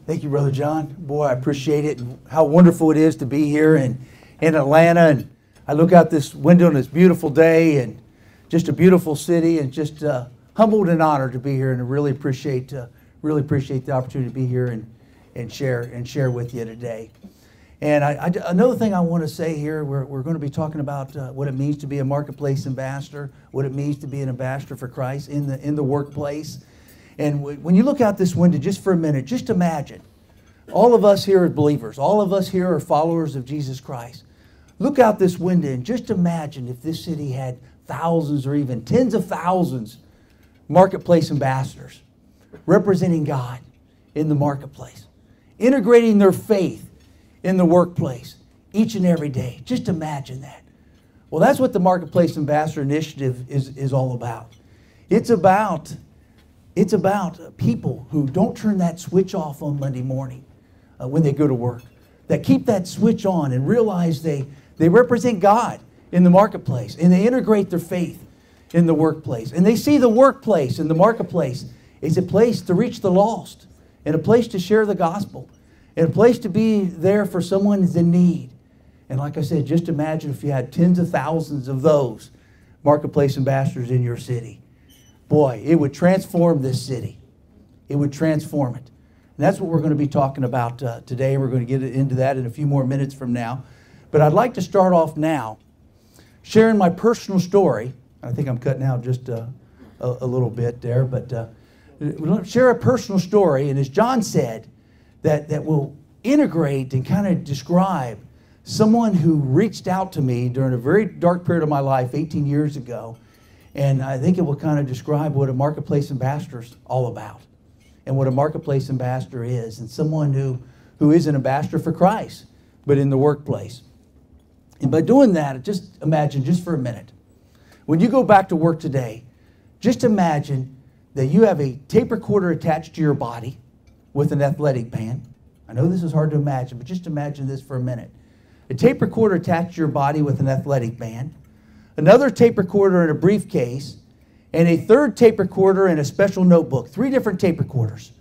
Thank you, Brother John. Boy, I appreciate it, and how wonderful it is to be here in Atlanta. And I look out this window on this beautiful day, and just a beautiful city, and just humbled and honored to be here, and I really appreciate the opportunity to be here and share with you today. And another thing I want to say here, we're going to be talking about what it means to be a marketplace ambassador, what it means to be an ambassador for Christ in the workplace. And when you look out this window just for a minute, just imagine, all of us here are believers. All of us here are followers of Jesus Christ. Look out this window and just imagine if this city had thousands or even tens of thousands marketplace ambassadors representing God in the marketplace, integrating their faith in the workplace each and every day. Just imagine that. Well, that's what the Marketplace Ambassador Initiative is all about. It's about people who don't turn that switch off on Monday morning when they go to work, that keep that switch on and realize they represent God in the marketplace, and they integrate their faith in the workplace. And they see the workplace and the marketplace as a place to reach the lost, and a place to share the gospel, and a place to be there for someone who's in need. And like I said, just imagine if you had tens of thousands of those marketplace ambassadors in your city. Boy, it would transform this city. It would transform it. And that's what we're going to be talking about today. We're going to get into that in a few more minutes from now. But I'd like to start off now sharing my personal story. I think I'm cutting out just a little bit there, but we'll share a personal story. And as John said, that will integrate and kind of describe someone who reached out to me during a very dark period of my life 18 years ago. And I think it will kind of describe what a marketplace ambassador is all about, and what a marketplace ambassador is, and someone who is an ambassador for Christ, but in the workplace. And by doing that, just imagine, just for a minute, when you go back to work today, just imagine that you have a tape recorder attached to your body with an athletic band. I know this is hard to imagine, but just imagine this for a minute. A tape recorder attached to your body with an athletic band, another tape recorder in a briefcase, and a third tape recorder in a special notebook. 3 different tape recorders.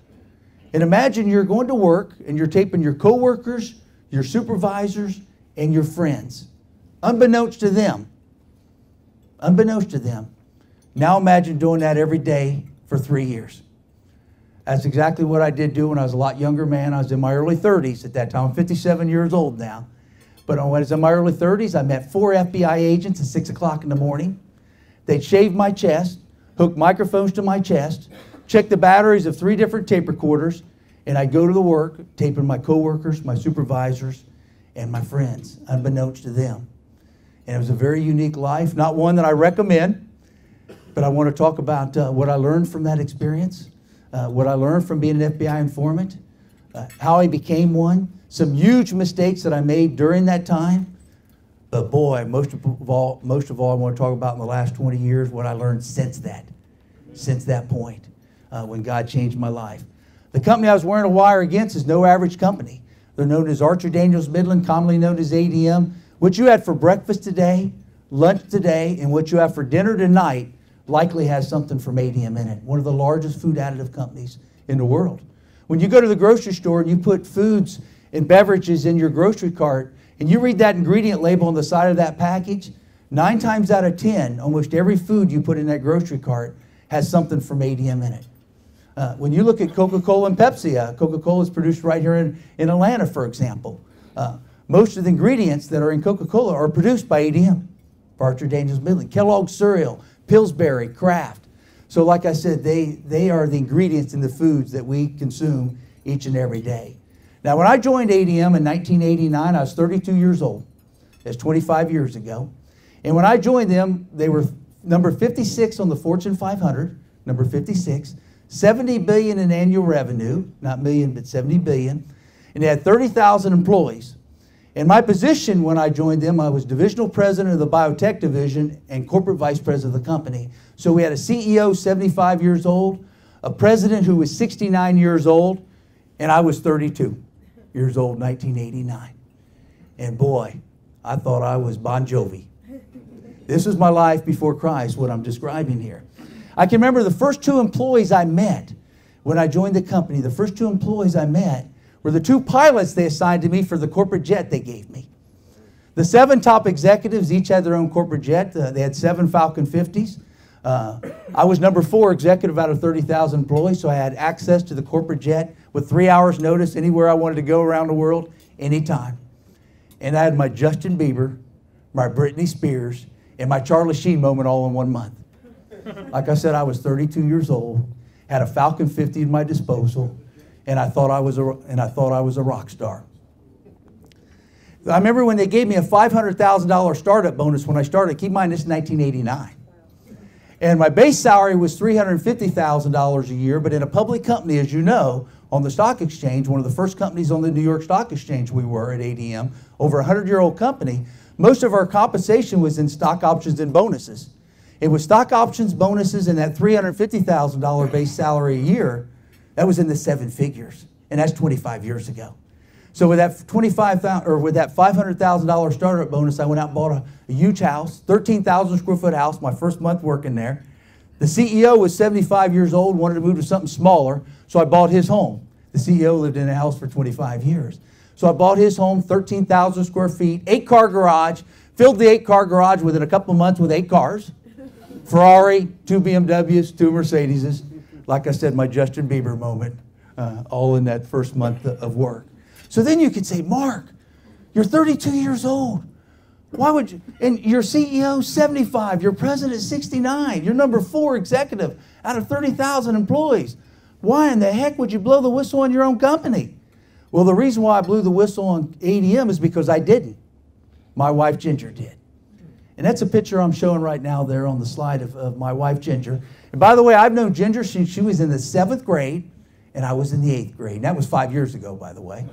And imagine you're going to work and you're taping your coworkers, your supervisors, and your friends. Unbeknownst to them. Unbeknownst to them. Now imagine doing that every day for 3 years. That's exactly what I did do when I was a lot younger man. I was in my early 30s at that time. I'm 57 years old now. But when I was in my early 30s, I met 4 FBI agents at 6 o'clock in the morning. They'd shave my chest, hook microphones to my chest, check the batteries of 3 different tape recorders, and I'd go to the work, taping my coworkers, my supervisors, and my friends, unbeknownst to them. And it was a very unique life, not one that I recommend, but I want to talk about what I learned from that experience, what I learned from being an FBI informant, how I became one, some huge mistakes that I made during that time. But boy, most of all, I want to talk about in the last 20 years what I learned since that point, when God changed my life. The company I was wearing a wire against is no average company. They're known as Archer Daniels Midland, commonly known as ADM. What you had for breakfast today, lunch today, and what you have for dinner tonight likely has something from ADM in it. One of the largest food additive companies in the world. When you go to the grocery store and you put foods and beverages in your grocery cart, and you read that ingredient label on the side of that package, 9 times out of 10, almost every food you put in that grocery cart has something from ADM in it. When you look at Coca-Cola and Pepsi, Coca-Cola is produced right here in Atlanta, for example. Most of the ingredients that are in Coca-Cola are produced by ADM, Archer Daniels Midland. Kellogg's cereal, Pillsbury, Kraft. So like I said, they are the ingredients in the foods that we consume each and every day. Now, when I joined ADM in 1989, I was 32 years old. That's 25 years ago. And when I joined them, they were number 56 on the Fortune 500, number 56, 70 billion in annual revenue, not million, but 70 billion. And they had 30,000 employees. And my position when I joined them, I was divisional president of the biotech division and corporate vice president of the company. So we had a CEO, 75 years old, a president who was 69 years old, and I was 32 years old in 1989. And boy, I thought I was Bon Jovi. This is my life before Christ, what I'm describing here. I can remember the first 2 employees I met when I joined the company. The first 2 employees I met, were the 2 pilots they assigned to me for the corporate jet they gave me. The 7 top executives each had their own corporate jet. They had 7 Falcon 50s. I was number 4 executive out of 30,000 employees, so I had access to the corporate jet with 3 hours notice anywhere I wanted to go around the world, anytime. And I had my Justin Bieber, my Britney Spears, and my Charlie Sheen moment all in 1 month. Like I said, I was 32 years old, had a Falcon 50 at my disposal, and I thought I was a rock star. I remember when they gave me a $500,000 startup bonus when I started. Keep in mind, this is 1989. And my base salary was $350,000 a year, but in a public company, as you know, on the stock exchange, one of the first companies on the New York Stock Exchange we were at ADM, over a 100-year-old company, most of our compensation was in stock options and bonuses. It was stock options, bonuses, and that $350,000 base salary a year, that was in the 7 figures, and that's 25 years ago. So with that $500,000 startup bonus, I went out and bought a huge house, 13,000 square foot house, my first month working there. The CEO was 75 years old, wanted to move to something smaller, so I bought his home. The CEO lived in a house for 25 years. So I bought his home, 13,000 square feet, 8-car garage, filled the 8-car garage within a couple of months with 8 cars. Ferrari, 2 BMWs, 2 Mercedeses. Like I said, my Justin Bieber moment, all in that first month of work. So then you could say, Mark, you're 32 years old. Why would you? And your CEO is 75, your president is 69, you're number 4 executive out of 30,000 employees. Why in the heck would you blow the whistle on your own company? Well, the reason why I blew the whistle on ADM is because I didn't. My wife Ginger did. And that's a picture I'm showing right now there on the slide of my wife Ginger. And by the way, I've known Ginger since she was in the 7th grade. And I was in the 8th grade. And that was 5 years ago, by the way.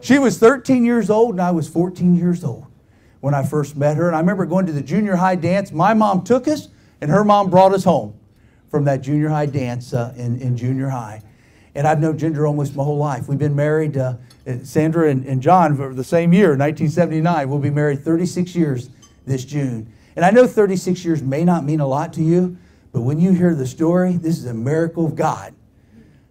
She was 13 years old, and I was 14 years old when I first met her. And I remember going to the junior high dance. My mom took us, and her mom brought us home from that junior high dance in junior high. And I've known Ginger almost my whole life. We've been married, Sandra and John, for the same year, 1979. We'll be married 36 years this June. And I know 36 years may not mean a lot to you, but when you hear the story, this is a miracle of God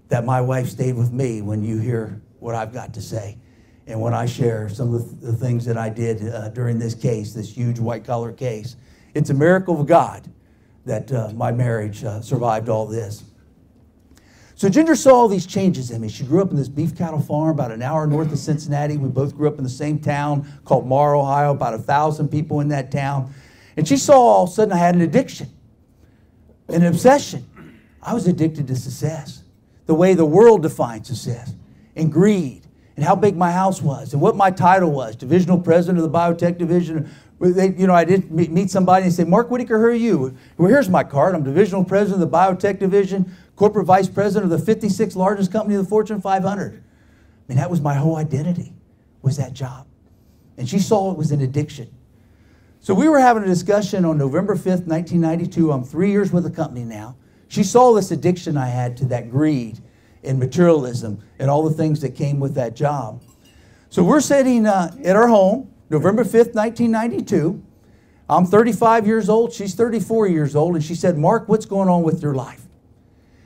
that my wife stayed with me when you hear what I've got to say. And when I share some of the things that I did during this case, this huge white-collar case, it's a miracle of God that my marriage survived all this. So Ginger saw all these changes in me. She grew up in this beef cattle farm about an hour north of Cincinnati. We both grew up in the same town called Mar, Ohio, about 1,000 people in that town. And she saw all of a sudden I had an addiction, an obsession. I was addicted to success, the way the world defines success, and greed, and how big my house was, and what my title was, divisional president of the biotech division. I didn't meet somebody and say, Mark Whitacre, who are you? Well, here's my card. I'm divisional president of the biotech division, corporate vice president of the 56th largest company in the Fortune 500. I mean, that was my whole identity, was that job. And she saw it was an addiction. So we were having a discussion on November 5th, 1992. I'm 3 years with the company now. She saw this addiction I had to that greed and materialism and all the things that came with that job. So we're sitting at our home, November 5th, 1992. I'm 35 years old. She's 34 years old. And she said, Mark, what's going on with your life?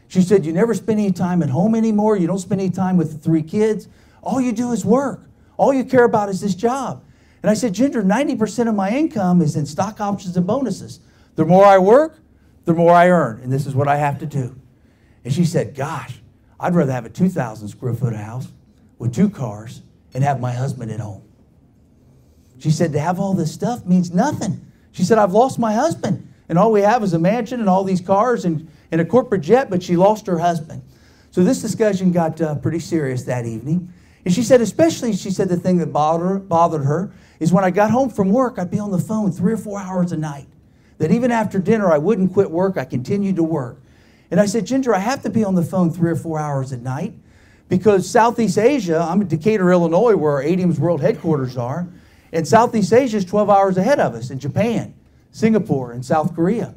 She said, you never spend any time at home anymore. You don't spend any time with the 3 kids. All you do is work. All you care about is this job. And I said, Ginger, 90% of my income is in stock options and bonuses. The more I work, the more I earn. And this is what I have to do. And she said, gosh, I'd rather have a 2,000 square foot house with 2 cars and have my husband at home. She said, to have all this stuff means nothing. She said, I've lost my husband. And all we have is a mansion and all these cars and a corporate jet, but she lost her husband. So this discussion got pretty serious that evening. And she said, especially, she said, the thing that bothered her is when I got home from work, I'd be on the phone 3 or 4 hours a night. That even after dinner, I wouldn't quit work. I continued to work. And I said, Ginger, I have to be on the phone 3 or 4 hours at night because Southeast Asia, I'm in Decatur, Illinois, where our ADM's world headquarters are. And Southeast Asia is 12 hours ahead of us in Japan, Singapore, and South Korea.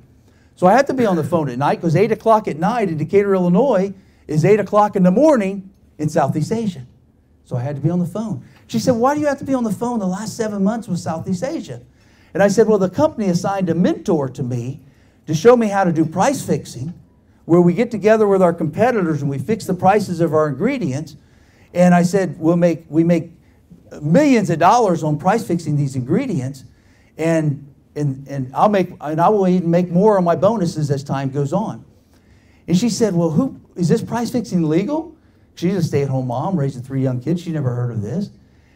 So I had to be on the phone at night because 8 o'clock at night in Decatur, Illinois is 8 o'clock in the morning in Southeast Asia. So I had to be on the phone. She said, why do you have to be on the phone the last 7 months with Southeast Asia? And I said, well, the company assigned a mentor to me to show me how to do price fixing, where we get together with our competitors and we fix the prices of our ingredients. And I said, we make millions of dollars on price fixing these ingredients, and I will even make more on my bonuses as time goes on. And she said, well, is this price fixing legal? She's a stay-at-home mom raising 3 young kids. She never heard of this.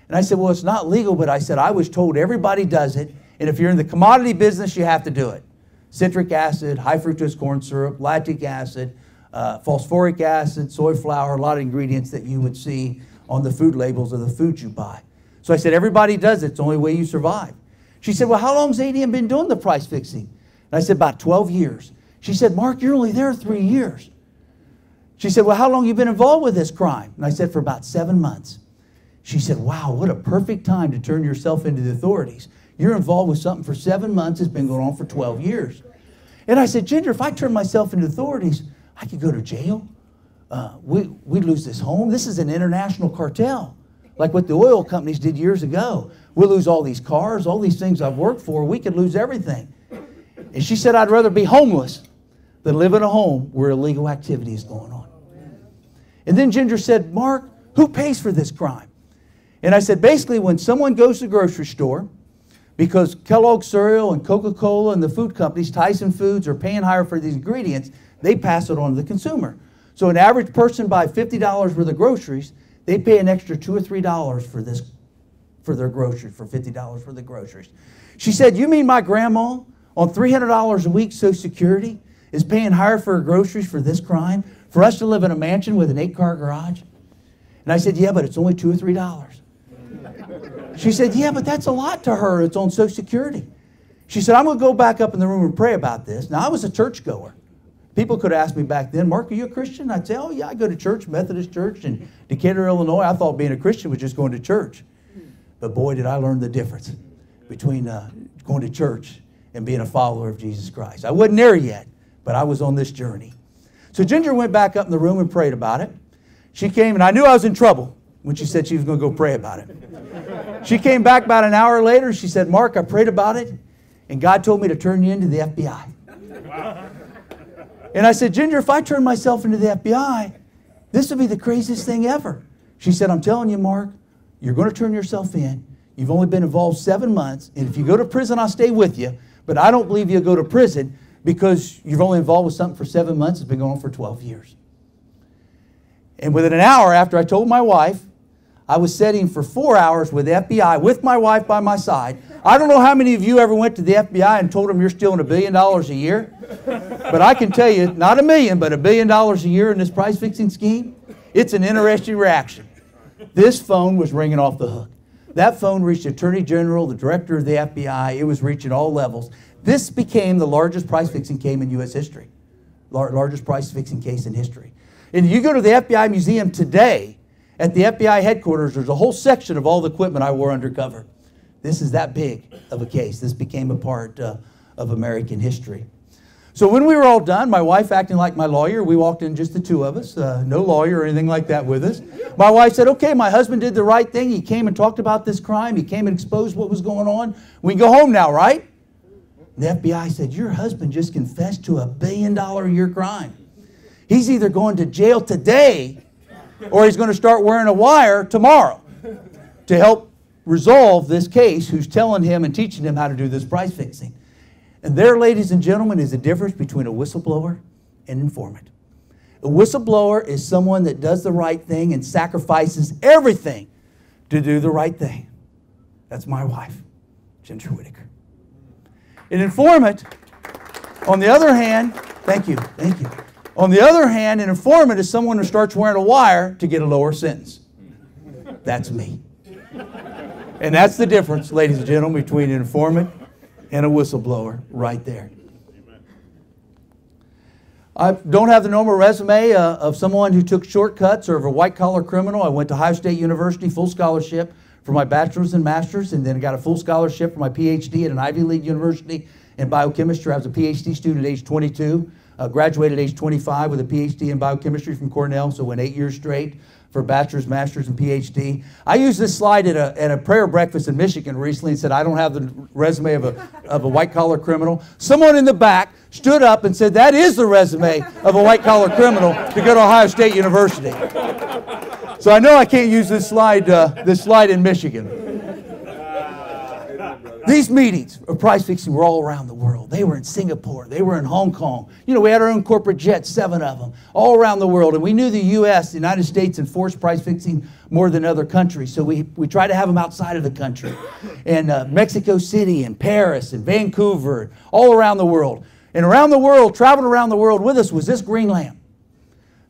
And I said, well, it's not legal, but I said, I was told everybody does it, and if you're in the commodity business, you have to do it. Citric acid, high fructose corn syrup, lactic acid, phosphoric acid, soy flour, a lot of ingredients that you would see on the food labels of the food you buy. So I said, everybody does it. It's the only way you survive. She said, well, how long has ADM been doing the price fixing? And I said, about 12 years. She said, Mark, you're only there 3 years. She said, well, how long have you been involved with this crime? And I said, for about 7 months. She said, wow, what a perfect time to turn yourself into the authorities. You're involved with something for 7 months. It's been going on for 12 years. And I said, Ginger, if I turn myself into authorities, I could go to jail. We'd lose this home. This is an international cartel, like what the oil companies did years ago. We'll lose all these cars, all these things I've worked for. We could lose everything. And she said, I'd rather be homeless than live in a home where illegal activity is going on. And then Ginger said, Mark, who pays for this crime? And I said, basically, when someone goes to the grocery store, because Kellogg's cereal and Coca-Cola and the food companies, Tyson Foods, are paying higher for these ingredients, they pass it on to the consumer. So an average person buys $50 worth of groceries, they pay an extra $2 or $3 for their groceries, for $50 for the groceries. She said, you mean my grandma on $300 a week Social Security is paying higher for her groceries for this crime, for us to live in a mansion with an 8-car garage? And I said, yeah, but it's only $2 or $3. She said, yeah, but that's a lot to her. It's on Social Security. She said, I'm going to go back up in the room and pray about this. Now, I was a churchgoer. People could ask me back then, Mark, are you a Christian? I'd say, oh, yeah, I go to church, Methodist Church in Decatur, Illinois. I thought being a Christian was just going to church. But boy, did I learn the difference between going to church and being a follower of Jesus Christ. I wasn't there yet, but I was on this journey. So Ginger went back up in the room and prayed about it. She came, and I knew I was in trouble when she said she was going to go pray about it. She came back about an hour later. She said, Mark, I prayed about it, and God told me to turn you into the FBI. Wow. And I said, Ginger, if I turn myself into the FBI, this would be the craziest thing ever. She said, I'm telling you, Mark, you're going to turn yourself in. You've only been involved 7 months, and if you go to prison, I'll stay with you. But I don't believe you'll go to prison because you're only involved with something for 7 months. It's been going on for 12 years. And within an hour after I told my wife, I was sitting for 4 hours with the FBI with my wife by my side. I don't know how many of you ever went to the FBI and told them you're stealing $1 billion a year. But I can tell you, not $1 million, but $1 billion a year in this price fixing scheme. It's an interesting reaction. This phone was ringing off the hook. That phone reached the Attorney General, the Director of the FBI. It was reaching all levels. This became the largest price fixing case in U.S. history. Largest price fixing case in history. And you go to the FBI museum today, at the FBI headquarters, there's a whole section of all the equipment I wore undercover. This is that big of a case. This became a part of American history. So when we were all done, my wife acting like my lawyer, we walked in just the two of us, no lawyer or anything like that with us. My wife said, okay, my husband did the right thing. He came and talked about this crime. He came and exposed what was going on. We can go home now, right? The FBI said, your husband just confessed to $1 billion a year crime. He's either going to jail today or he's going to start wearing a wire tomorrow to help resolve this case, who's telling him and teaching him how to do this price fixing. And there, ladies and gentlemen, is the difference between a whistleblower and an informant. A whistleblower is someone that does the right thing and sacrifices everything to do the right thing. That's my wife, Ginger Whitacre. An informant, on the other hand, thank you. On the other hand, an informant is someone who starts wearing a wire to get a lower sentence. That's me. And that's the difference, ladies and gentlemen, between an informant and a whistleblower right there. I don't have the normal resume of someone who took shortcuts or of a white-collar criminal. I went to Ohio State University, full scholarship for my bachelor's and master's, and then got a full scholarship for my PhD at an Ivy League university in biochemistry. I was a PhD student at age 22. Graduated at age 25 with a PhD in biochemistry from Cornell, so went 8 years straight for bachelor's, master's, and PhD. I used this slide at a prayer breakfast in Michigan recently and said, I don't have the resume of a white-collar criminal. Someone in the back stood up and said, that is the resume of a white-collar criminal to go to Ohio State University. So I know I can't use this slide in Michigan. These meetings of price fixing were all around the world. They were in Singapore. They were in Hong Kong. You know, we had our own corporate jets, 7 of them, all around the world. And we knew the U.S., the United States, enforced price fixing more than other countries. So we tried to have them outside of the country. And Mexico City and Paris and Vancouver, all around the world. And around the world, traveling around the world with us was this green lamp.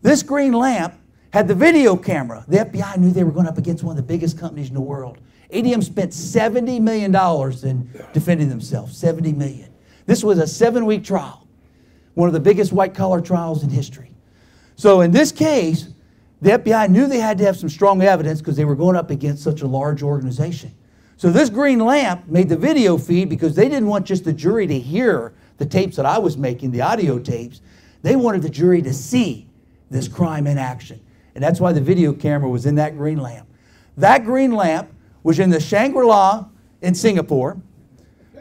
This green lamp had the video camera. The FBI knew they were going up against one of the biggest companies in the world. ADM spent $70 million in defending themselves, $70 million. This was a 7-week trial, one of the biggest white-collar trials in history. So in this case, the FBI knew they had to have some strong evidence because they were going up against such a large organization. So this green lamp made the video feed because they didn't want just the jury to hear the tapes that I was making, the audio tapes. They wanted the jury to see this crime in action. And that's why the video camera was in that green lamp. That green lamp was in the Shangri-La in Singapore.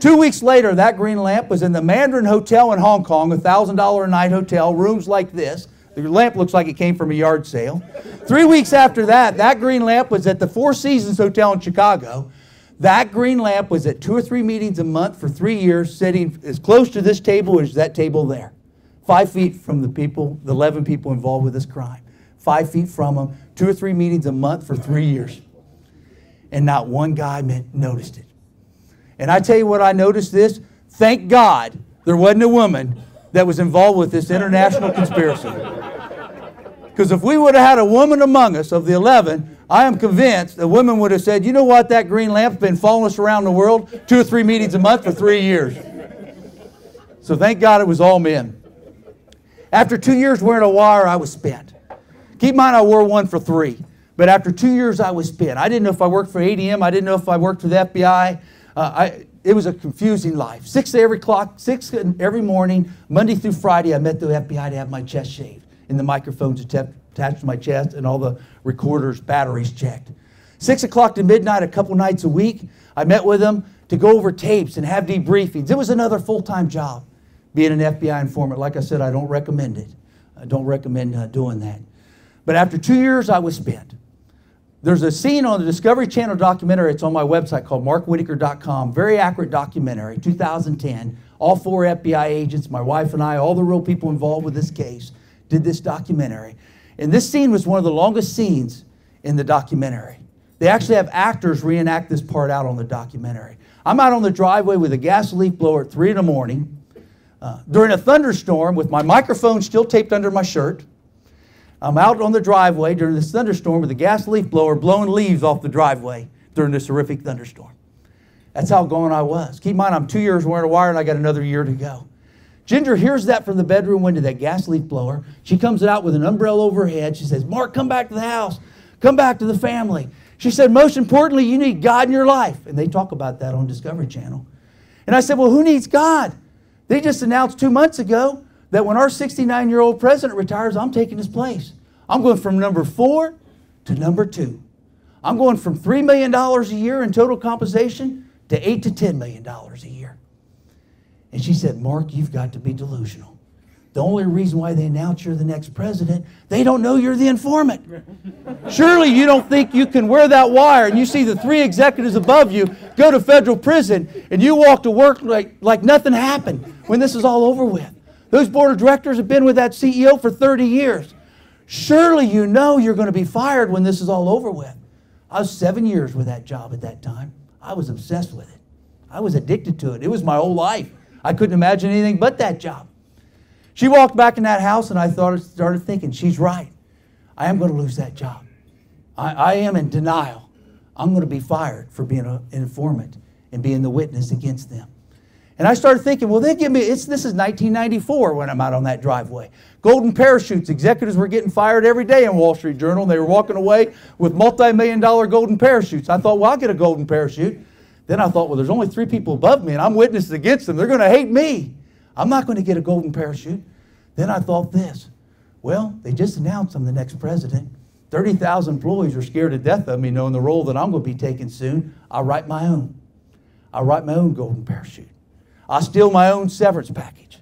2 weeks later, that green lamp was in the Mandarin Hotel in Hong Kong, a $1,000 a night hotel, rooms like this. The lamp looks like it came from a yard sale. 3 weeks after that, that green lamp was at the Four Seasons Hotel in Chicago. That green lamp was at 2 or 3 meetings a month for 3 years, sitting as close to this table as that table there. 5 feet from the people, the 11 people involved with this crime. 5 feet from them, 2 or 3 meetings a month for 3 years. And not one guy noticed it. And I tell you what, I noticed this. Thank God there wasn't a woman that was involved with this international conspiracy. Because if we would have had a woman among us of the 11, I am convinced the women would have said, you know what, that green lamp's been following us around the world 2 or 3 meetings a month for 3 years. So thank God it was all men. After 2 years wearing a wire, I was spent. Keep in mind I wore one for 3. But after 2 years, I was spent. I didn't know if I worked for ADM. I didn't know if I worked for the FBI. It was a confusing life. 6 every morning, Monday through Friday, I met the FBI to have my chest shaved and the microphones attached to my chest and all the recorders, batteries checked. 6 o'clock to midnight, a couple nights a week, I met with them to go over tapes and have debriefings. It was another full-time job, being an FBI informant. Like I said, I don't recommend it. I don't recommend doing that. But after 2 years, I was spent. There's a scene on the Discovery Channel documentary. It's on my website called markwhitacre.com. Very accurate documentary, 2010. All 4 FBI agents, my wife and I, all the real people involved with this case, did this documentary. And this scene was one of the longest scenes in the documentary. They actually have actors reenact this part out on the documentary. I'm out on the driveway with a gas leaf blower at 3 in the morning during a thunderstorm with my microphone still taped under my shirt. I'm out on the driveway during this thunderstorm with a gas leaf blower blowing leaves off the driveway during this horrific thunderstorm. That's how gone I was. Keep in mind, I'm 2 years wearing a wire and I got another year to go. Ginger hears that from the bedroom window, that gas leaf blower. She comes out with an umbrella over her head. She says, Mark, come back to the house. Come back to the family. She said, most importantly, you need God in your life. And they talk about that on Discovery Channel. And I said, well, who needs God? They just announced 2 months ago that when our 69-year-old president retires, I'm taking his place. I'm going from number 4 to number 2. I'm going from $3 million a year in total compensation to $8 to $10 million a year. And she said, Mark, you've got to be delusional. The only reason why they announce you're the next president, they don't know you're the informant. Surely you don't think you can wear that wire and you see the 3 executives above you go to federal prison and you walk to work like nothing happened when this is all over with. Those board of directors have been with that CEO for 30 years. Surely you know you're going to be fired when this is all over with. I was 7 years with that job at that time. I was obsessed with it. I was addicted to it. It was my whole life. I couldn't imagine anything but that job. She walked back in that house and I started thinking, she's right. I am going to lose that job. I am in denial. I'm going to be fired for being an informant and being the witness against them. And I started thinking, well, they give me, this is 1994 when I'm out on that driveway. Golden parachutes. Executives were getting fired every day in Wall Street Journal. They were walking away with multi-million-dollar golden parachutes. I thought, well, I'll get a golden parachute. Then I thought, well, there's only 3 people above me and I'm witness against them. They're going to hate me. I'm not going to get a golden parachute. Then I thought this, well, they just announced I'm the next president. 30,000 employees are scared to death of me knowing the role that I'm going to be taking soon. I'll write my own. I'll write my own golden parachute. I'll steal my own severance package.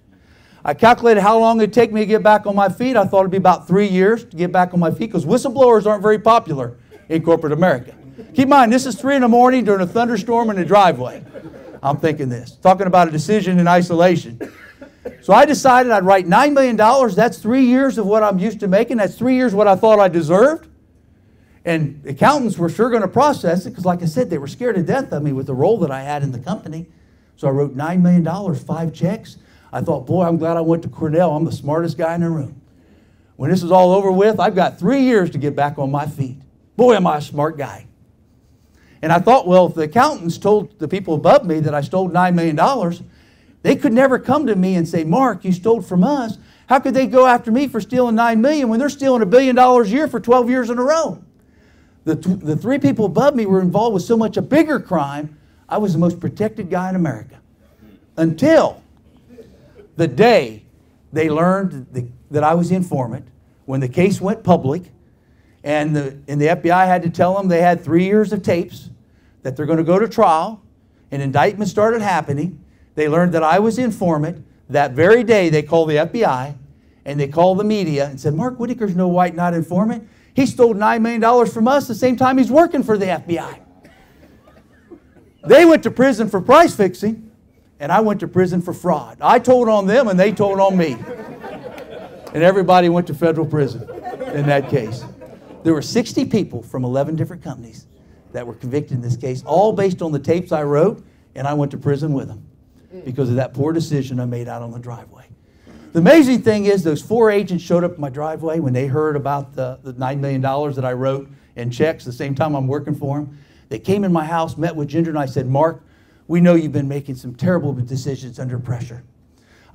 I calculated how long it would take me to get back on my feet. I thought it would be about 3 years to get back on my feet because whistleblowers aren't very popular in corporate America. Keep in mind, this is 3 in the morning during a thunderstorm in the driveway. I'm thinking this, talking about a decision in isolation. So I decided I'd write $9 million. That's 3 years of what I'm used to making. That's 3 years what I thought I deserved. And accountants were sure going to process it because, like I said, they were scared to death of me with the role that I had in the company. So I wrote $9 million, 5 checks. I thought, boy, I'm glad I went to Cornell. I'm the smartest guy in the room. When this is all over with, I've got 3 years to get back on my feet. Boy, am I a smart guy. And I thought, well, if the accountants told the people above me that I stole $9 million, they could never come to me and say, Mark, you stole from us. How could they go after me for stealing $9 million when they're stealing $1 billion a year for 12 years in a row? The 3 people above me were involved with so much a bigger crime, I was the most protected guy in America. Until the day they learned that I was the informant, when the case went public, and the FBI had to tell them they had 3 years of tapes, that they're going to go to trial, and indictments started happening. They learned that I was the informant. That very day they called the FBI, and they called the media and said, Mark Whitacre's no white knight informant. He stole $9 million from us the same time he's working for the FBI. They went to prison for price fixing, and I went to prison for fraud. I told on them, and they told on me. And everybody went to federal prison in that case. There were 60 people from 11 different companies that were convicted in this case, all based on the tapes I wrote, and I went to prison with them because of that poor decision I made out on the driveway. The amazing thing is those 4 agents showed up at my driveway when they heard about the $9 million that I wrote in checks the same time I'm working for them. They came in my house, met with Ginger, and I said, Mark, we know you've been making some terrible decisions under pressure.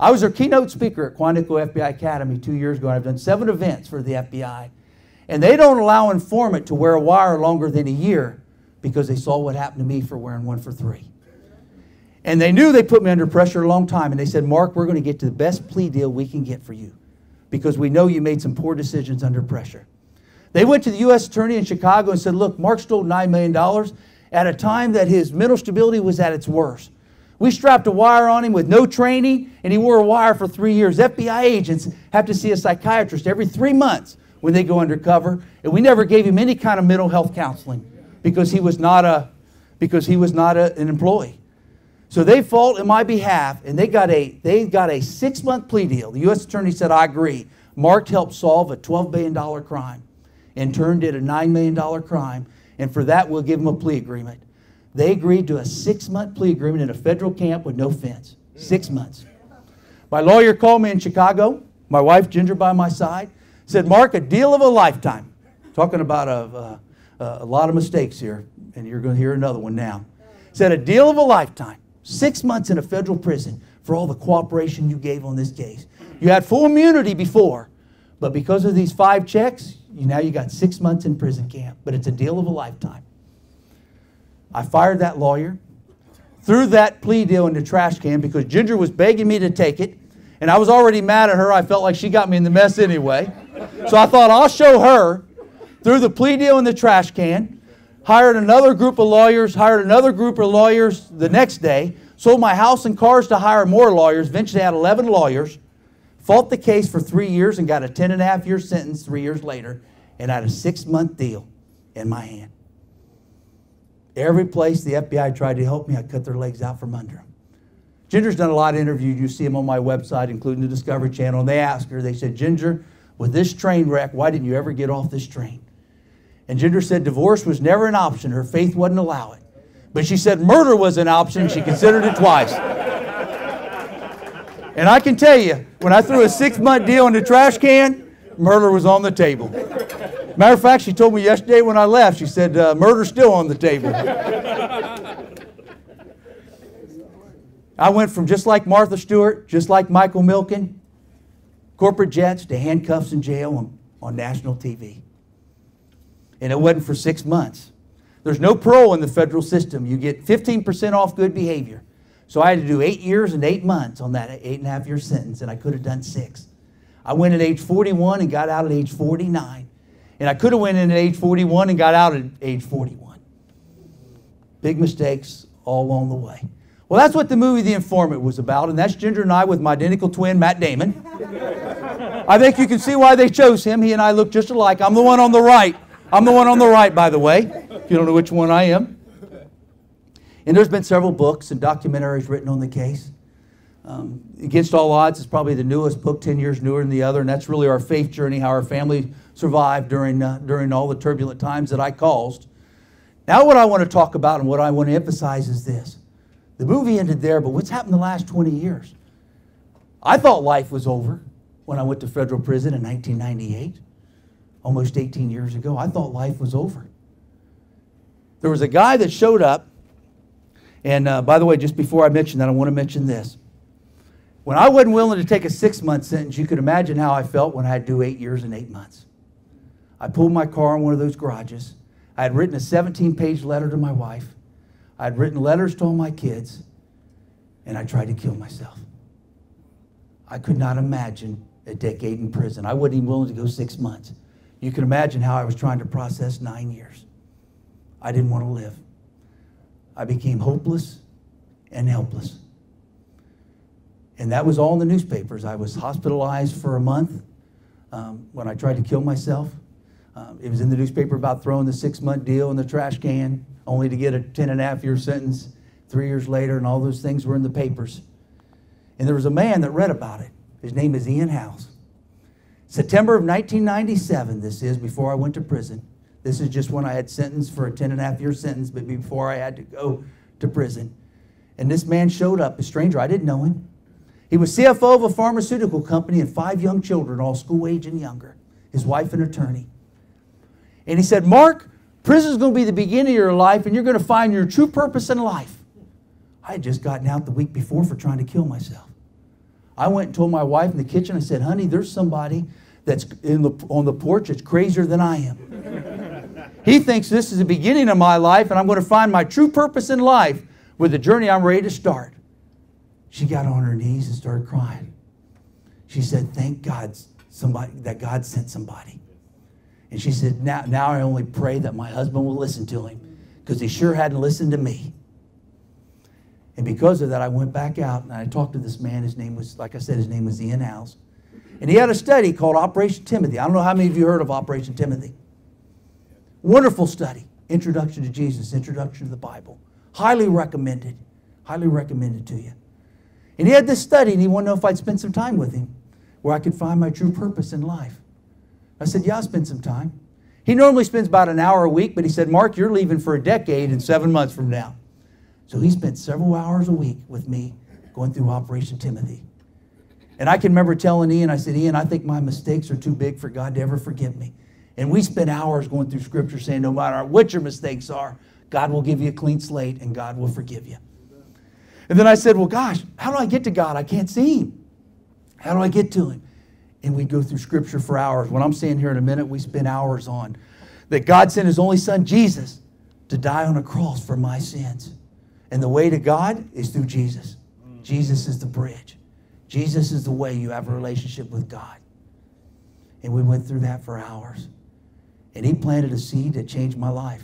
I was their keynote speaker at Quantico FBI Academy 2 years ago, and I've done 7 events for the FBI. And they don't allow an informant to wear a wire longer than a year because they saw what happened to me for wearing one for 3. And they knew they put me under pressure a long time, and they said, Mark, we're going to get to the best plea deal we can get for you because we know you made some poor decisions under pressure. They went to the U.S. Attorney in Chicago and said, look, Mark stole $9 million at a time that his mental stability was at its worst. We strapped a wire on him with no training, and he wore a wire for 3 years. FBI agents have to see a psychiatrist every 3 months when they go undercover, and we never gave him any kind of mental health counseling because he was not an employee. So they fought in my behalf, and they got a 6-month plea deal. The U.S. Attorney said, I agree. Mark helped solve a $12 billion crime and turned it a $9 million crime, and for that we'll give him a plea agreement. They agreed to a 6-month plea agreement in a federal camp with no fence. 6 months. My lawyer called me in Chicago, my wife Ginger by my side, said, Mark, a deal of a lifetime. Talking about a lot of mistakes here, and you're going to hear another one now. Said a deal of a lifetime. 6 months in a federal prison for all the cooperation you gave on this case. You had full immunity before, but because of these 5 checks, now you got 6 months in prison camp, but it's a deal of a lifetime. I fired that lawyer, threw that plea deal in the trash can because Ginger was begging me to take it, and I was already mad at her. I felt like she got me in the mess anyway. So I thought, I'll show her. Threw the plea deal in the trash can, hired another group of lawyers, the next day, sold my house and cars to hire more lawyers, eventually had 11 lawyers, fought the case for 3 years and got a 10.5-year sentence 3 years later, and had a 6-month deal in my hand. Every place the FBI tried to help me, I cut their legs out from under them. Ginger's done a lot of interviews. You see them on my website, including the Discovery Channel. And they asked her, they said, Ginger, with this train wreck, why didn't you ever get off this train? And Ginger said divorce was never an option. Her faith wouldn't allow it. But she said murder was an option. She considered it twice. And I can tell you, when I threw a 6-month deal in the trash can, murder was on the table. Matter of fact, she told me yesterday when I left, she said, murder's still on the table. I went from just like Martha Stewart, just like Michael Milken, corporate jets to handcuffs in jail on national TV. And it wasn't for 6 months. There's no parole in the federal system. You get 15% off good behavior. So I had to do 8 years and 8 months on that 8.5-year sentence, and I could have done 6. I went at age 41 and got out at age 49. And I could have went in at age 41 and got out at age 41. Big mistakes all along the way. Well, that's what the movie The Informant was about, and that's Ginger and I with my identical twin, Matt Damon. I think you can see why they chose him. He and I look just alike. I'm the one on the right. I'm the one on the right, by the way, if you don't know which one I am. And there's been several books and documentaries written on the case. Against All Odds is probably the newest book, 10 years newer than the other, and that's really our faith journey, how our family survived during all the turbulent times that I caused. Now what I want to talk about and what I want to emphasize is this. The movie ended there, but what's happened the last 20 years? I thought life was over when I went to federal prison in 1998, almost 18 years ago. I thought life was over. There was a guy that showed up, and by the way, just before I mention that, I want to mention this. When I wasn't willing to take a 6-month sentence, you could imagine how I felt when I had to do 8 years and 8 months. I pulled my car in one of those garages. I had written a 17-page letter to my wife. I had written letters to all my kids, and I tried to kill myself. I could not imagine a decade in prison. I wasn't even willing to go 6 months. You can imagine how I was trying to process 9 years. I didn't want to live. I became hopeless and helpless. And that was all in the newspapers. I was hospitalized for a month when I tried to kill myself. It was in the newspaper about throwing the 6-month deal in the trash can, only to get a 10.5-year sentence 3 years later, and all those things were in the papers. And there was a man that read about it. His name is Ian House. September of 1997, this is, before I went to prison. This is just when I had sentenced for a 10.5-year sentence, but before I had to go to prison. And this man showed up, a stranger. I didn't know him. He was CFO of a pharmaceutical company and 5 young children, all school age and younger. His wife an attorney. And he said, Mark, prison's going to be the beginning of your life, and you're going to find your true purpose in life. I had just gotten out the week before for trying to kill myself. I went and told my wife in the kitchen, I said, honey, there's somebody that's on the porch that's crazier than I am. He thinks this is the beginning of my life, and I'm going to find my true purpose in life with the journey I'm ready to start. She got on her knees and started crying. She said, thank God that God sent somebody. And she said, now I only pray that my husband will listen to him, because he sure hadn't listened to me. And because of that, I went back out and I talked to this man. His name was, like I said, his name was Ian House. And he had a study called Operation Timothy. I don't know how many of you heard of Operation Timothy. Wonderful study. Introduction to Jesus, introduction to the Bible. Highly recommended. Highly recommended to you. And he had this study, and he wanted to know if I'd spend some time with him where I could find my true purpose in life. I said, yeah, I'll spend some time. He normally spends about an hour a week, but he said, Mark, you're leaving for a decade and 7 months from now. So he spent several hours a week with me going through Operation Timothy. And I can remember telling Ian, I said, Ian, I think my mistakes are too big for God to ever forgive me. And we spent hours going through Scripture saying, no matter what your mistakes are, God will give you a clean slate and God will forgive you. And then I said, well, gosh, how do I get to God? I can't see him. How do I get to him? And we'd go through Scripture for hours. What I'm saying here in a minute, we spend hours on that God sent his only son, Jesus, to die on a cross for my sins. And the way to God is through Jesus. Jesus is the bridge. Jesus is the way you have a relationship with God. And we went through that for hours. And he planted a seed that changed my life.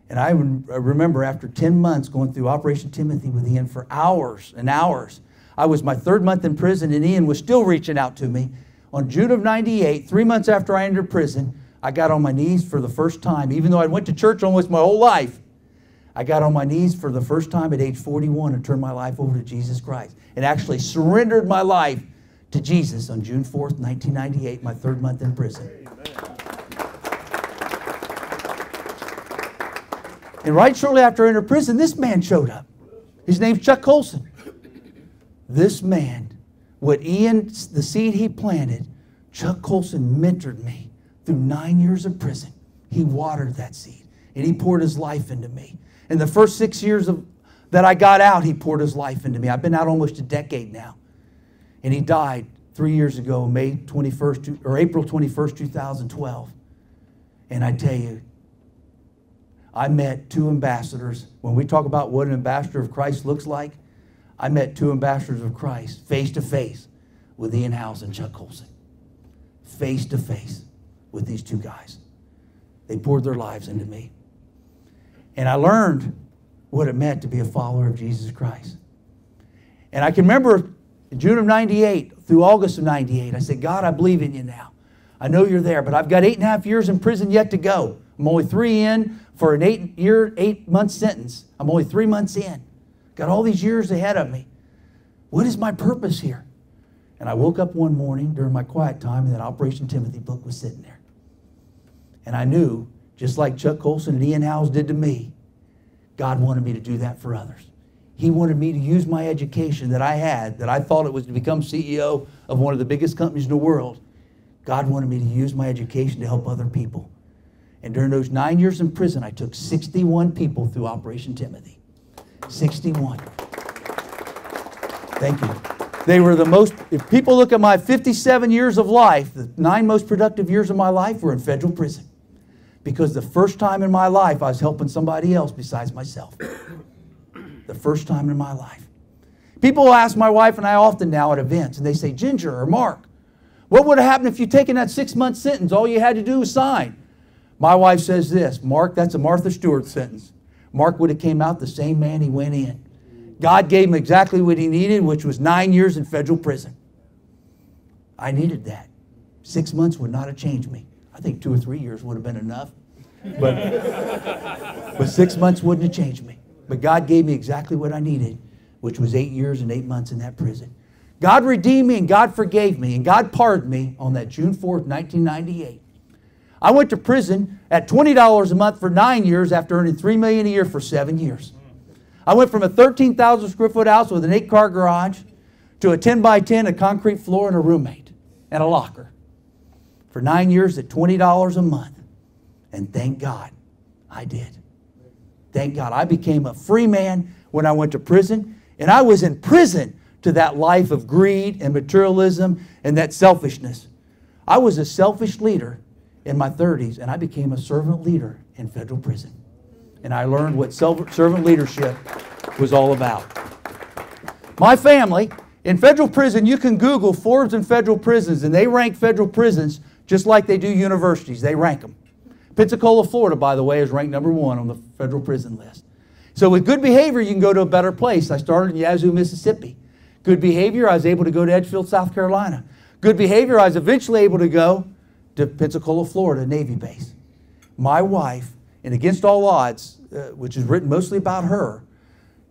And I remember after 10 months going through Operation Timothy with Ian for hours and hours. I was my 3rd month in prison, and Ian was still reaching out to me. On June of '98, 3 months after I entered prison, I got on my knees for the first time. Even though I went to church almost my whole life, I got on my knees for the first time at age 41 and turned my life over to Jesus Christ. And actually surrendered my life to Jesus on June 4th, 1998, my 3rd month in prison. And right shortly after I entered prison, this man showed up. His name's Chuck Colson. This man, what Ian, the seed he planted, Chuck Colson mentored me through 9 years of prison. He watered that seed, and he poured his life into me. In the first 6 years that I got out, he poured his life into me. I've been out almost a decade now. And he died 3 years ago, April 21st, 2012. And I tell you, I met 2 ambassadors. When we talk about what an ambassador of Christ looks like, I met 2 ambassadors of Christ face to face with Ian House and Chuck Colson. Face to face with these 2 guys. They poured their lives into me. And I learned what it meant to be a follower of Jesus Christ. And I can remember in June of 98 through August of 98, I said, God, I believe in you now. I know you're there, but I've got 8.5 years in prison yet to go. I'm only 3 in for an 8-month sentence. I'm only 3 months in. Got all these years ahead of me. What is my purpose here? And I woke up one morning during my quiet time, and that Operation Timothy book was sitting there. And I knew, just like Chuck Colson and Ian Howes did to me, God wanted me to do that for others. He wanted me to use my education that I had, that I thought it was to become CEO of one of the biggest companies in the world. God wanted me to use my education to help other people. And during those 9 years in prison, I took 61 people through Operation Timothy. 61. Thank you. They were the most, if people look at my 57 years of life, the 9 most productive years of my life were in federal prison. Because the first time in my life I was helping somebody else besides myself. The first time in my life. People ask my wife and I often now at events, and they say, Ginger or Mark, what would have happened if you'd taken that 6-month sentence? All you had to do was sign. My wife says this, Mark, that's a Martha Stewart sentence. Mark would have came out the same man he went in. God gave him exactly what he needed, which was 9 years in federal prison. I needed that. 6 months would not have changed me. I think 2 or 3 years would have been enough. But 6 months wouldn't have changed me. But God gave me exactly what I needed, which was 8 years and 8 months in that prison. God redeemed me and God forgave me and God pardoned me on that June 4th, 1998. I went to prison at $20 a month for 9 years after earning $3 million a year for 7 years. I went from a 13,000 square foot house with an 8-car garage to a 10 by 10, a concrete floor, and a roommate and a locker for 9 years at $20 a month. And thank God I did. Thank God. I became a free man when I went to prison, and I was in prison to that life of greed and materialism and that selfishness. I was a selfish leader in my 30s, and I became a servant leader in federal prison. And I learned what servant leadership was all about. My family, in federal prison, you can Google Forbes and federal prisons, and they rank federal prisons just like they do universities. They rank them. Pensacola, Florida, by the way, is ranked #1 on the federal prison list. So with good behavior, you can go to a better place. I started in Yazoo, Mississippi. Good behavior, I was able to go to Edgefield, South Carolina. Good behavior, I was eventually able to go to Pensacola, Florida, Navy base. My wife, and against all odds, which is written mostly about her,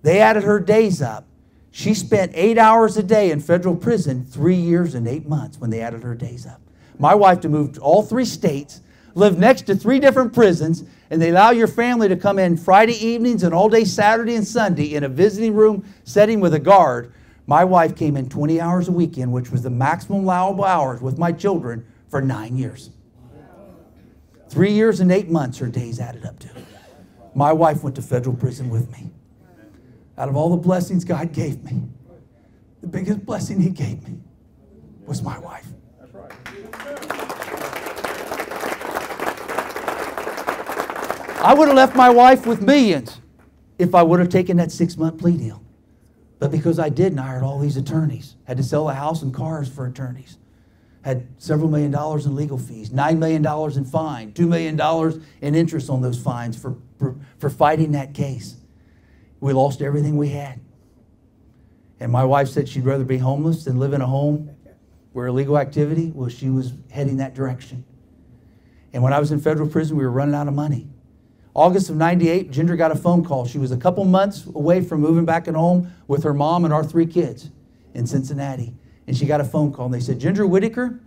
they added her days up. She spent 8 hours a day in federal prison 3 years and 8 months when they added her days up. My wife to move to all 3 states, live next to 3 different prisons, and they allow your family to come in Friday evenings and all day Saturday and Sunday in a visiting room setting with a guard. My wife came in 20 hours a weekend, which was the maximum allowable hours with my children for 9 years. 3 years and 8 months her days added up to. My wife went to federal prison with me. Out of all the blessings God gave me, the biggest blessing He gave me was my wife. That's right. I would have left my wife with millions if I would have taken that 6-month plea deal. But because I didn't, I hired all these attorneys. Had to sell a house and cars for attorneys. Had several $1 million in legal fees, $9 million in fine, $2 million in interest on those fines for fighting that case. We lost everything we had. And my wife said she'd rather be homeless than live in a home where illegal activity, well, she was heading that direction. And when I was in federal prison, we were running out of money. August of 98, Ginger got a phone call. She was a couple months away from moving back at home with her mom and our 3 kids in Cincinnati. And she got a phone call, and they said, Ginger Whitacre,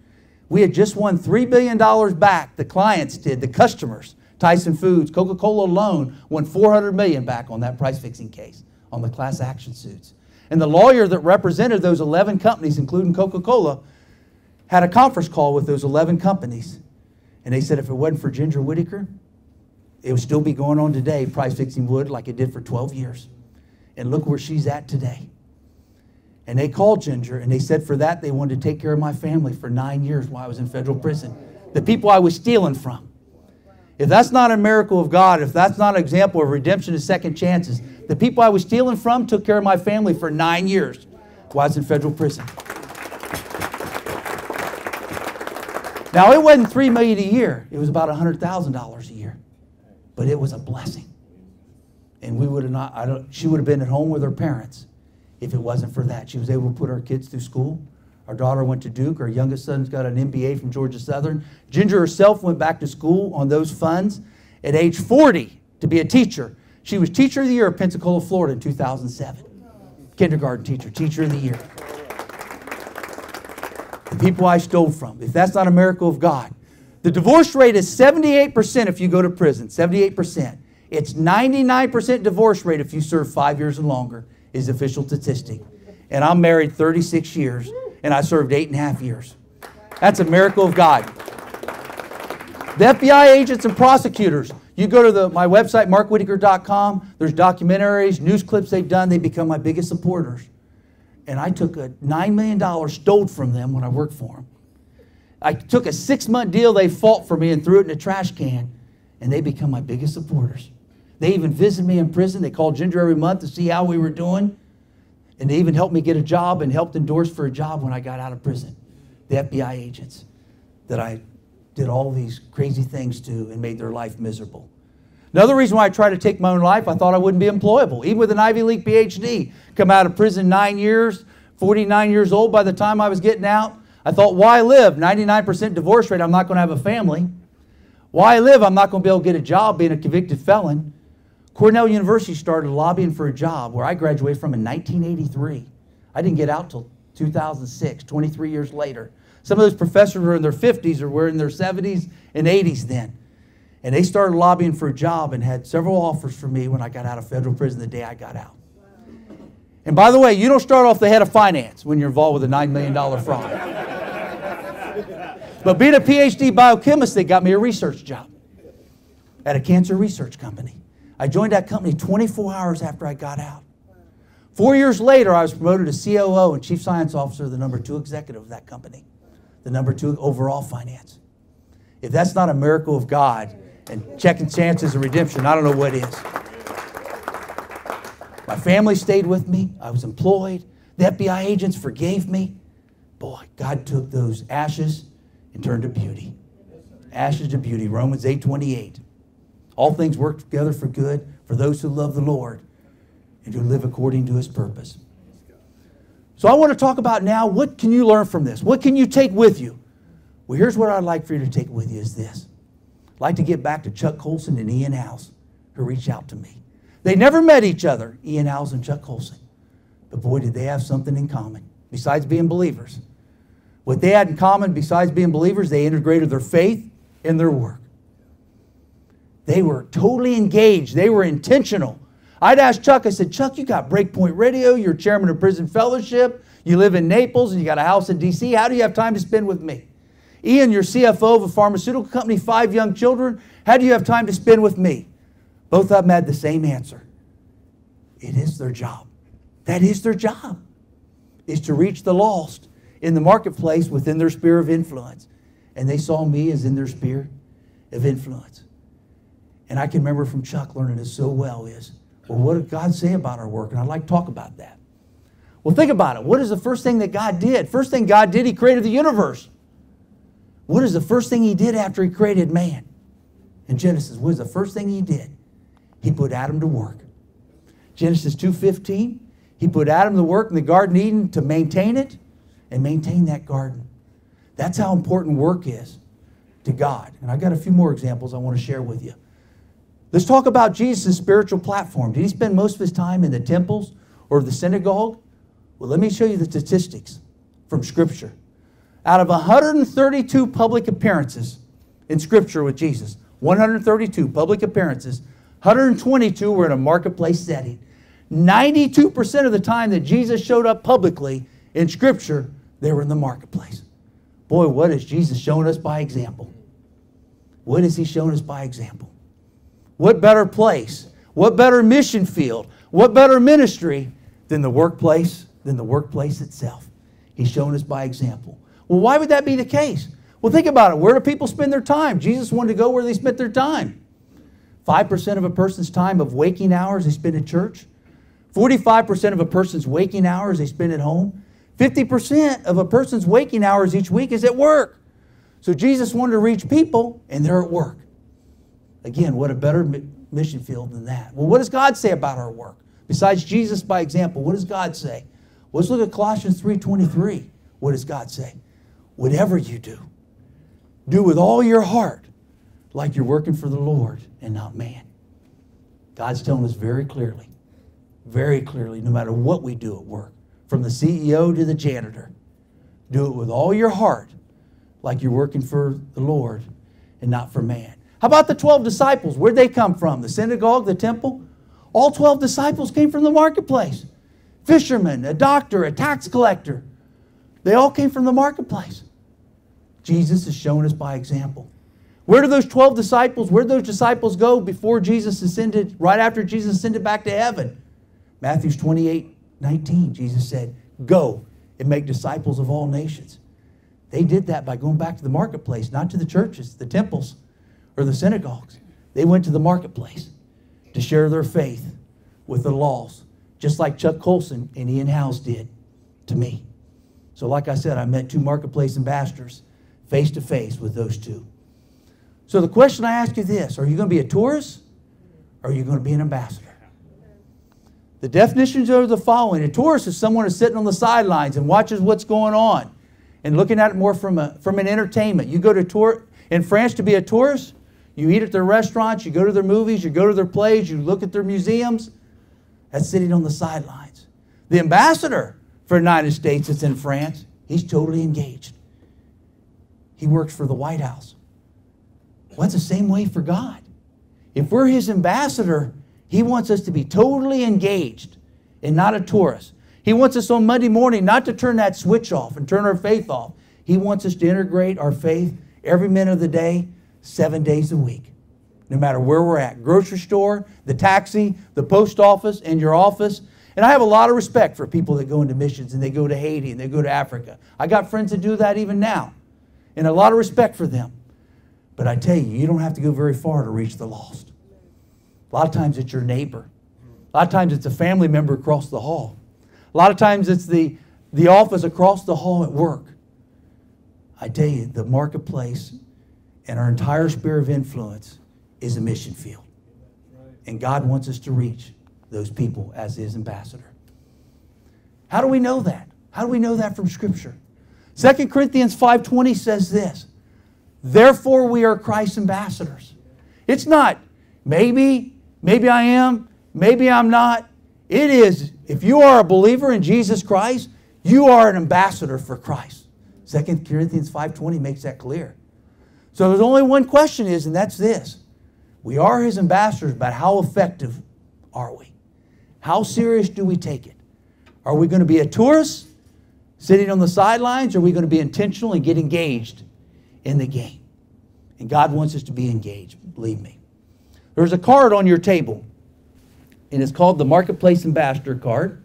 we had just won $3 billion back. The clients did, the customers. Tyson Foods, Coca-Cola alone won $400 million back on that price-fixing case, on the class action suits. And the lawyer that represented those 11 companies, including Coca-Cola, had a conference call with those 11 companies. And they said if it wasn't for Ginger Whitacre, it would still be going on today, price-fixing wood like it did for 12 years. And look where she's at today. And they called Ginger, and they said for that they wanted to take care of my family for 9 years while I was in federal prison. The people I was stealing from. If that's not a miracle of God, if that's not an example of redemption and second chances, the people I was stealing from took care of my family for 9 years while I was in federal prison. Now, it wasn't $3 million a year. It was about $100,000 a year. But it was a blessing. And we would have not, she would have been at home with her parents if it wasn't for that. She was able to put our kids through school. Our daughter went to Duke. Our youngest son's got an MBA from Georgia Southern. Ginger herself went back to school on those funds at age 40 to be a teacher. She was Teacher of the Year at Pensacola, Florida in 2007. Kindergarten teacher, Teacher of the Year. The people I stole from. If that's not a miracle of God. The divorce rate is 78% if you go to prison, 78%. It's 99% divorce rate if you serve 5 years and longer is the official statistic. And I'm married 36 years, and I served 8.5 years. That's a miracle of God. The FBI agents and prosecutors, you go to my website, markwhitacre.com. There's documentaries, news clips they've done. They become my biggest supporters. And I took a $9 million stole from them when I worked for them. I took a 6-month deal they fought for me and threw it in a trash can, and they become my biggest supporters. They even visited me in prison. They called Ginger every month to see how we were doing. And they even helped me get a job and helped endorse for a job when I got out of prison. The FBI agents that I did all these crazy things to and made their life miserable. Another reason why I tried to take my own life, I thought I wouldn't be employable. Even with an Ivy League PhD, come out of prison 9 years, 49 years old by the time I was getting out. I thought, why live? 99% divorce rate, I'm not going to have a family. Why live? I'm not going to be able to get a job being a convicted felon. Cornell University started lobbying for a job where I graduated from in 1983. I didn't get out till 2006, 23 years later. Some of those professors were in their 50s or were in their 70s and 80s then. And they started lobbying for a job and had several offers for me when I got out of federal prison the day I got out. And by the way, you don't start off the head of finance when you're involved with a $9 million fraud. But being a PhD biochemist, they got me a research job at a cancer research company. I joined that company 24 hours after I got out. 4 years later, I was promoted to COO and Chief Science Officer, the #2 executive of that company, the #2 overall finance. If that's not a miracle of God and checking chances of redemption, I don't know what is. My family stayed with me. I was employed. The FBI agents forgave me. Boy, God took those ashes and turned to beauty. Ashes to beauty, Romans 8:28. All things work together for good for those who love the Lord and who live according to His purpose. So I want to talk about now, what can you learn from this? What can you take with you? Well, here's what I'd like for you to take with you is this. I'd like to get back to Chuck Colson and Ian Howes, who reached out to me. They never met each other, Ian Howes and Chuck Colson. But boy, did they have something in common, besides being believers. What they had in common, besides being believers, they integrated their faith in their work. They were totally engaged. They were intentional. I'd asked Chuck, I said, Chuck, you got Breakpoint Radio, you're chairman of Prison Fellowship, you live in Naples, and you got a house in D.C. How do you have time to spend with me? Ian, you're CFO of a pharmaceutical company, 5 young children. How do you have time to spend with me? Both of them had the same answer. It is their job. That is their job, is to reach the lost in the marketplace within their sphere of influence. And they saw me as in their sphere of influence. And I can remember from Chuck learning this so well is, well, what did God say about our work? And I'd like to talk about that. Well, think about it. What is the first thing that God did? First thing God did, He created the universe. What is the first thing He did after He created man? In Genesis, what is the first thing He did? He put Adam to work. Genesis 2:15, He put Adam to work in the Garden of Eden to maintain it and maintain that garden. That's how important work is to God. And I've got a few more examples I want to share with you. Let's talk about Jesus' spiritual platform. Did He spend most of His time in the temples or the synagogue? Well, let me show you the statistics from Scripture. Out of 132 public appearances in Scripture with Jesus, 132 public appearances, 122 were in a marketplace setting. 92% of the time that Jesus showed up publicly in Scripture, they were in the marketplace. Boy, what has Jesus shown us by example? What has He shown us by example? What better place, what better mission field, what better ministry than the workplace itself? He's shown us by example. Well, why would that be the case? Well, think about it. Where do people spend their time? Jesus wanted to go where they spent their time. 5% of a person's time of waking hours they spend at church. 45% of a person's waking hours they spend at home. 50% of a person's waking hours each week is at work. So Jesus wanted to reach people, and they're at work. Again, what a better mission field than that. Well, what does God say about our work? Besides Jesus by example, what does God say? Well, let's look at Colossians 3:23. What does God say? Whatever you do, do with all your heart, like you're working for the Lord and not man. God's telling us very clearly, no matter what we do at work, from the CEO to the janitor, do it with all your heart, like you're working for the Lord and not for man. How about the 12 disciples? Where'd they come from? The synagogue, the temple? All 12 disciples came from the marketplace. Fishermen, a doctor, a tax collector. They all came from the marketplace. Jesus is showing us by example. Where did those 12 disciples, where did those disciples go before Jesus ascended, right after Jesus ascended back to heaven? Matthew 28:19, Jesus said, go and make disciples of all nations. They did that by going back to the marketplace, not to the churches, the temples, or the synagogues. They went to the marketplace to share their faith with the lost, just like Chuck Colson and Ian Howes did to me. So like I said, I met 2 marketplace ambassadors face to face with those 2. So the question I ask you this, are you going to be a tourist or are you going to be an ambassador? The definitions are the following. A tourist is someone who's sitting on the sidelines and watches what's going on and looking at it more from an entertainment. You go to tour in France to be a tourist, you eat at their restaurants, you go to their movies, you go to their plays, you look at their museums. That's sitting on the sidelines. The ambassador for the United States that's in France, he's totally engaged. He works for the White House. Well, it's the same way for God. If we're His ambassador, He wants us to be totally engaged and not a tourist. He wants us on Monday morning not to turn that switch off and turn our faith off. He wants us to integrate our faith every minute of the day, 7 days a week, no matter where we're at. Grocery store, the taxi, the post office, and your office. And I have a lot of respect for people that go into missions and they go to Haiti and they go to Africa. I got friends that do that even now. And a lot of respect for them. But I tell you, you don't have to go very far to reach the lost. A lot of times it's your neighbor. A lot of times it's a family member across the hall. A lot of times it's the office across the hall at work. I tell you, the marketplace and our entire sphere of influence is a mission field. And God wants us to reach those people as His ambassador. How do we know that? How do we know that from Scripture? 2 Corinthians 5:20 says this, therefore we are Christ's ambassadors. It's not maybe I am, maybe I'm not. It is, if you are a believer in Jesus Christ, you are an ambassador for Christ. 2 Corinthians 5:20 makes that clear. So there's only one question is, and that's this. We are His ambassadors, but how effective are we? How serious do we take it? Are we going to be a tourist sitting on the sidelines, or are we going to be intentional and get engaged in the game? And God wants us to be engaged, believe me. There's a card on your table, and it's called the Marketplace Ambassador card.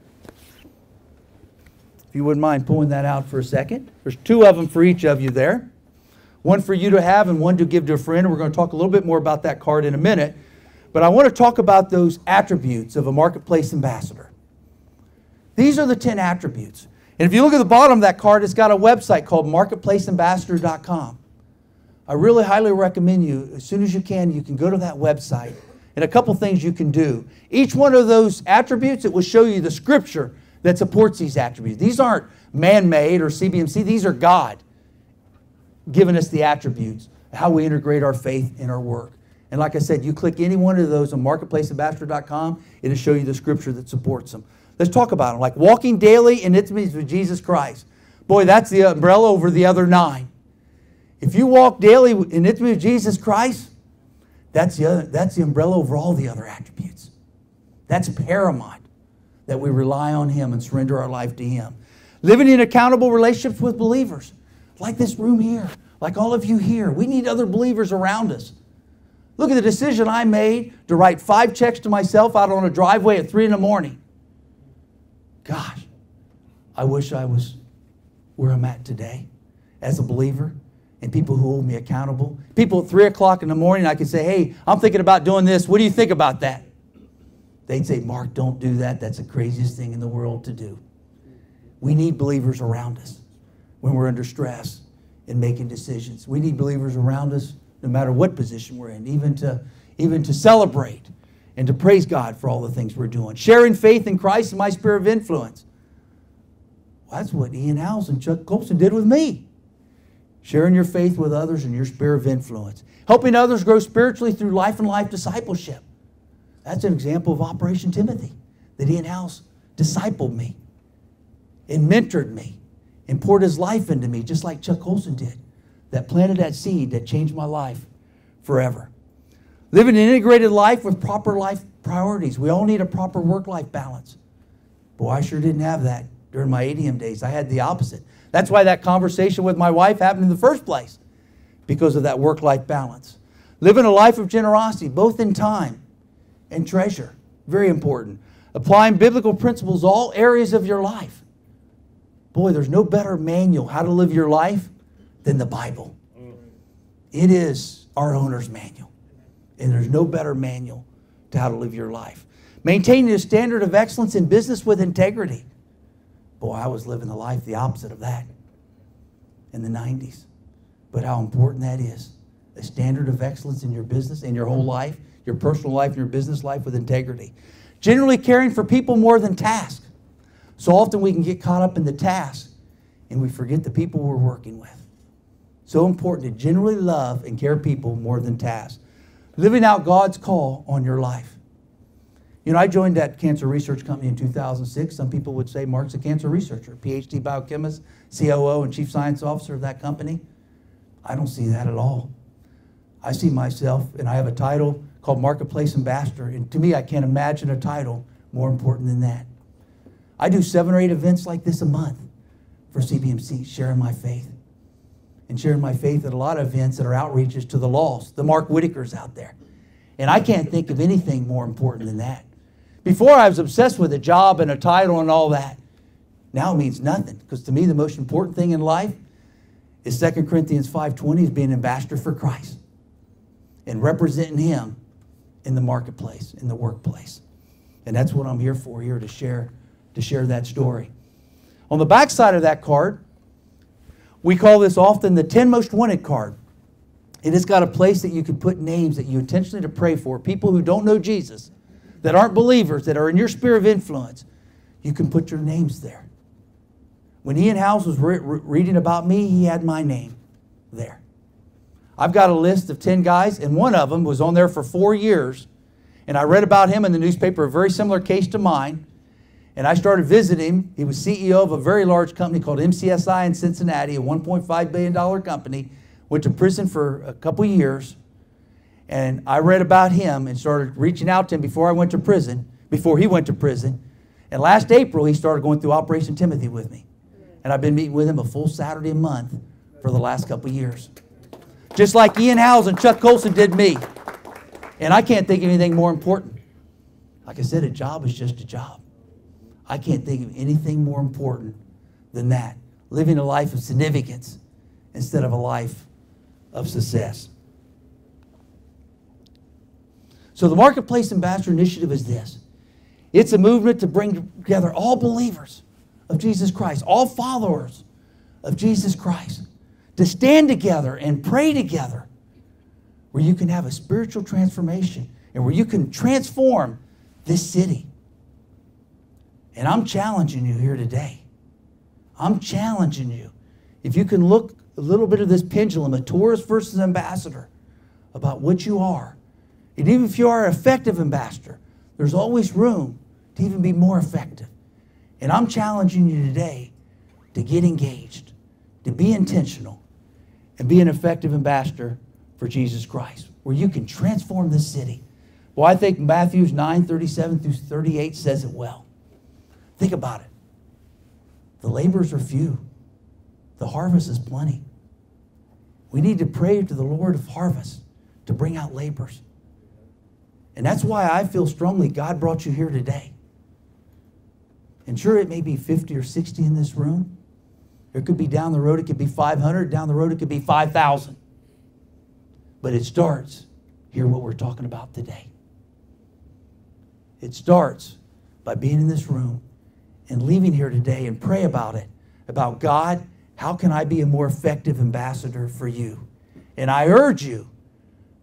If you wouldn't mind pulling that out for a second. There's 2 of them for each of you there. One for you to have and one to give to a friend. We're going to talk a little bit more about that card in a minute. But I want to talk about those attributes of a marketplace ambassador. These are the 10 attributes. And if you look at the bottom of that card, it's got a website called marketplaceambassador.com. I really highly recommend you, as soon as you can go to that website. And a couple things you can do. Each one of those attributes, it will show you the Scripture that supports these attributes. These aren't man-made or CBMC. These are God giving us the attributes, how we integrate our faith in our work. And like I said, you click any one of those on marketplaceambassador.com, it'll show you the Scripture that supports them. Let's talk about them. Like walking daily in intimacy with Jesus Christ. Boy, that's the umbrella over the other 9. If you walk daily in intimacy with Jesus Christ, that's the umbrella over all the other attributes. That's paramount, that we rely on Him and surrender our life to Him. Living in accountable relationships with believers, like this room here, like all of you here. We need other believers around us. Look at the decision I made to write 5 checks to myself out on a driveway at 3 in the morning. Gosh, I wish I was where I'm at today as a believer, and people who hold me accountable. People at 3 o'clock in the morning, I could say, hey, I'm thinking about doing this. What do you think about that? They'd say, Mark, don't do that. That's the craziest thing in the world to do. We need believers around us when we're under stress and making decisions. We need believers around us no matter what position we're in, even to celebrate and to praise God for all the things we're doing. Sharing faith in Christ in my sphere of influence. Well, that's what Ian Howells and Chuck Colson did with me. Sharing your faith with others in your sphere of influence. Helping others grow spiritually through life and life discipleship. That's an example of Operation Timothy, that Ian Howells discipled me and mentored me and poured his life into me, just like Chuck Colson did, that planted that seed that changed my life forever. Living an integrated life with proper life priorities. We all need a proper work-life balance. Boy, I sure didn't have that during my ADM days. I had the opposite. That's why that conversation with my wife happened in the first place, because of that work-life balance. Living a life of generosity, both in time and treasure. Very important. Applying biblical principles to all areas of your life. Boy, there's no better manual how to live your life than the Bible. It is our owner's manual. And there's no better manual to how to live your life. Maintaining a standard of excellence in business with integrity. Boy, I was living the life the opposite of that in the 90s. But how important that is. A standard of excellence in your business, in your whole life, your personal life, and your business life with integrity. Generally caring for people more than tasks. So often we can get caught up in the task and we forget the people we're working with. So important to generally love and care people more than tasks. Living out God's call on your life. You know, I joined that cancer research company in 2006. Some people would say Mark's a cancer researcher, PhD biochemist, COO, and chief science officer of that company. I don't see that at all. I see myself, and I have a title called Marketplace Ambassador, and to me, I can't imagine a title more important than that. I do 7 or 8 events like this a month for CBMC, sharing my faith. And sharing my faith at a lot of events that are outreaches to the lost, the Mark Whitacres out there. And I can't think of anything more important than that. Before, I was obsessed with a job and a title and all that. Now it means nothing, because to me, the most important thing in life is 2 Corinthians 5:20, is being an ambassador for Christ and representing Him in the marketplace, in the workplace. And that's what I'm here for, here to share that story. On the back side of that card, we call this often the 10 most wanted card. It has got a place that you can put names that you intentionally to pray for. People who don't know Jesus, that aren't believers, that are in your sphere of influence. You can put your names there. When Ian Howells was reading about me, he had my name there. I've got a list of 10 guys, and one of them was on there for 4 years. And I read about him in the newspaper, a very similar case to mine. And I started visiting him. He was CEO of a very large company called MCSI in Cincinnati, a $1.5 billion company. Went to prison for a couple years. And I read about him and started reaching out to him before he went to prison. And last April, he started going through Operation Timothy with me. And I've been meeting with him a full Saturday a month for the last couple years. Just like Ian Howells and Chuck Colson did me. And I can't think of anything more important. Like I said, a job is just a job. I can't think of anything more important than that. Living a life of significance instead of a life of success. So the Marketplace Ambassador Initiative is this. It's a movement to bring together all believers of Jesus Christ, all followers of Jesus Christ, to stand together and pray together, where you can have a spiritual transformation and where you can transform this city. And I'm challenging you here today. I'm challenging you. If you can look a little bit of this pendulum, a tourist versus ambassador, about what you are. And even if you are an effective ambassador, there's always room to even be more effective. And I'm challenging you today to get engaged, to be intentional, and be an effective ambassador for Jesus Christ, where you can transform this city. Well, I think Matthew 9:37 through 38 says it well. Think about it. The laborers are few. The harvest is plenty. We need to pray to the Lord of harvest to bring out laborers. And that's why I feel strongly God brought you here today. And sure, it may be 50 or 60 in this room. It could be down the road, it could be 500. Down the road, it could be 5,000. But it starts here, what we're talking about today. It starts by being in this room and leaving here today and pray about it. About, God, how can I be a more effective ambassador for you? And I urge you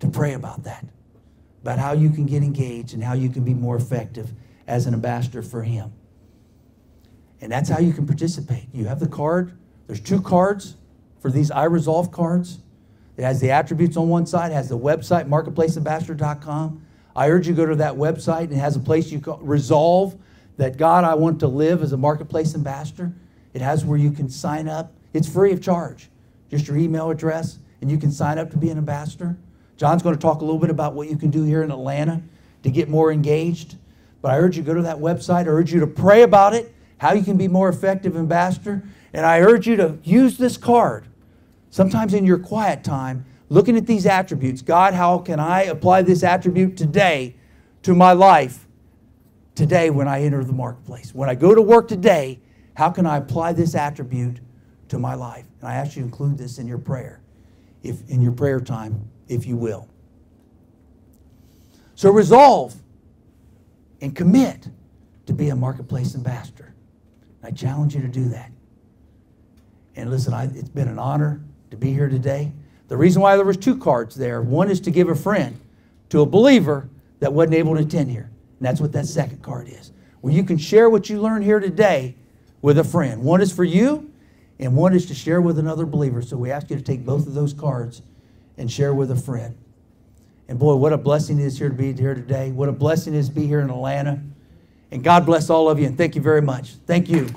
to pray about that, about how you can get engaged and how you can be more effective as an ambassador for Him. And that's how you can participate. You have the card. There's 2 cards for these I Resolve cards. It has the attributes on one side, it has the website, marketplaceambassador.com. I urge you to go to that website, and it has a place you can resolve that, God, I want to live as a marketplace ambassador. It has where you can sign up. It's free of charge. Just your email address, and you can sign up to be an ambassador. John's going to talk a little bit about what you can do here in Atlanta to get more engaged. But I urge you to go to that website. I urge you to pray about it, how you can be more effective ambassador. And I urge you to use this card. Sometimes in your quiet time, looking at these attributes. God, how can I apply this attribute today to my life? Today when I enter the marketplace. When I go to work today, how can I apply this attribute to my life? And I ask you to include this in your prayer, in your prayer time, if you will. So resolve and commit to be a marketplace ambassador. I challenge you to do that. And listen, it's been an honor to be here today. The reason why there was 2 cards there, one is to give a friend to a believer that wasn't able to attend here. And that's what that second card is. Where you can share what you learned here today with a friend. One is for you, and one is to share with another believer. So we ask you to take both of those cards and share with a friend. And boy, what a blessing it is here to be here today. What a blessing it is to be here in Atlanta. And God bless all of you, and thank you very much. Thank you.